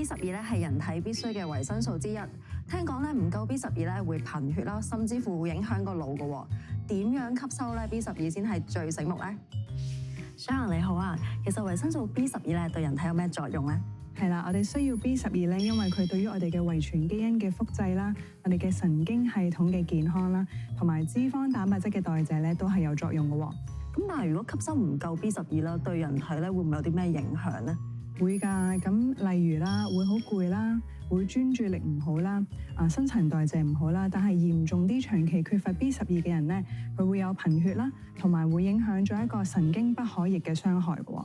B12咧係人體必須嘅維生素之一。聽講咧唔夠 B12咧會貧血啦，甚至乎會影響個腦嘅。點樣吸收咧 B12先係最醒目咧？Sharon你好啊，其實維生素 B12咧對人體有咩作用咧？係啦，我哋需要 B12咧，因為佢對於我哋嘅遺傳基因嘅複製啦，我哋嘅神經系統嘅健康啦，同埋脂肪蛋白質嘅代謝咧，都係有作用嘅。咁但係如果吸收唔夠 B12啦，對人體咧會唔會有啲咩影響咧？會㗎，咁例如啦，會好攰啦，會專注力唔好啦，新陳代謝唔好啦，但係嚴重啲長期缺乏 B12嘅人咧，佢會有貧血啦，同埋會影響咗一個神經不可逆嘅傷害嘅。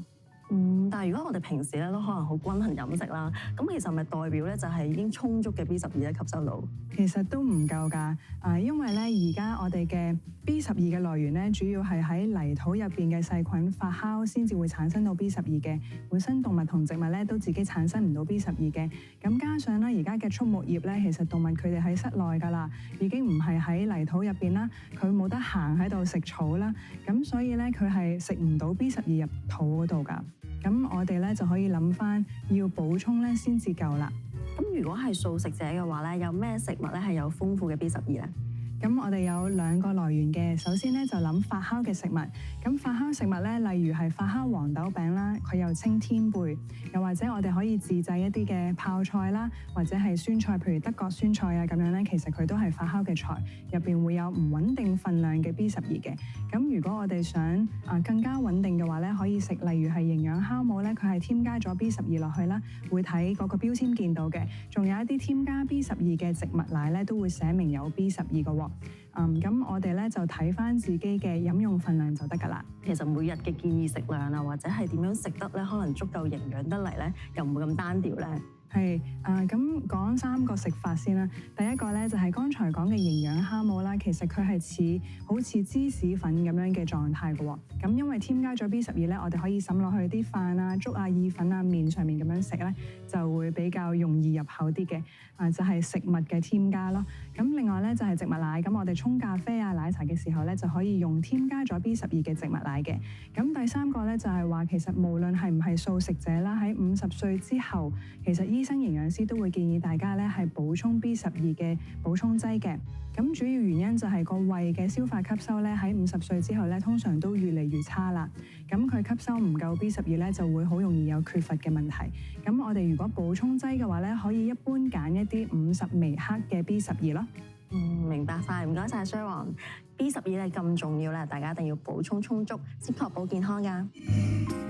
但係如果我哋平時咧都可能好均衡飲食啦，咁其實咪代表咧就係已經充足嘅 B12咧吸收到？其實都唔夠㗎，因為咧而家我哋嘅 B12嘅來源咧，主要係喺泥土入邊嘅細菌發酵先至會產生到 B12嘅。本身動物同植物咧都自己產生唔到 B12嘅。咁加上咧而家嘅畜牧業咧，其實動物佢哋喺室內㗎啦，已經唔係喺泥土入邊啦，佢冇得行喺度食草啦，咁所以咧佢係食唔到 B12入肚嗰度㗎。咁我哋咧就可以諗翻要補充咧先至夠啦。咁如果係素食者嘅話咧，有咩食物咧係有豐富嘅 B12咧？咁我哋有兩個來源嘅，首先咧就諗發酵嘅食物。咁發酵食物咧，例如係發酵黃豆餅啦，佢又稱天貝，又或者我哋可以自製一啲嘅泡菜啦，或者係酸菜，譬如德國酸菜啊咁樣咧，其實佢都係發酵嘅菜，入邊會有唔穩定分量嘅 B12嘅。咁如果我哋想更加穩定嘅話咧，可以食例如係營養酵母咧，佢係添加咗 B12落去啦，會睇嗰個標籤見到嘅。仲有一啲添加 B12嘅植物奶咧，都會寫明有 B12嘅喎。咁我哋咧就睇翻自己嘅飲用份量就得㗎啦。其實每日嘅建議食量啊，或者係點樣食得咧，可能足夠營養得嚟咧，又唔會咁單調咧。係咁講3個食法先啦。第一個咧就係剛才講嘅營養酵母啦，其實佢係好似芝士粉咁樣嘅狀態嘅喎。咁因為添加咗 B12咧，我哋可以滲落去啲飯啊、粥啊、意粉啊、麵上面咁樣食咧，就會比較容易入口啲嘅。就係食物嘅添加咯。咁另外咧就係植物奶，咁我哋沖咖啡啊、奶茶嘅時候咧就可以用添加咗 B12嘅植物奶嘅。咁第3個咧就係話，其實無論係唔係素食者啦，喺50歲之後，其實醫生營養師都會建議大家咧係補充 B12嘅補充劑嘅。咁主要原因就係個胃嘅消化吸收咧喺50歲之後咧通常都越嚟越差啦。咁佢吸收唔夠 B12咧就會好容易有缺乏嘅問題。咁我哋如果補充劑嘅話咧，可以一般揀一啲50微克嘅 B12咯。明白晒，唔該晒 Sharon。B12咧咁重要咧，大家一定要補充充足，先確保健康㗎。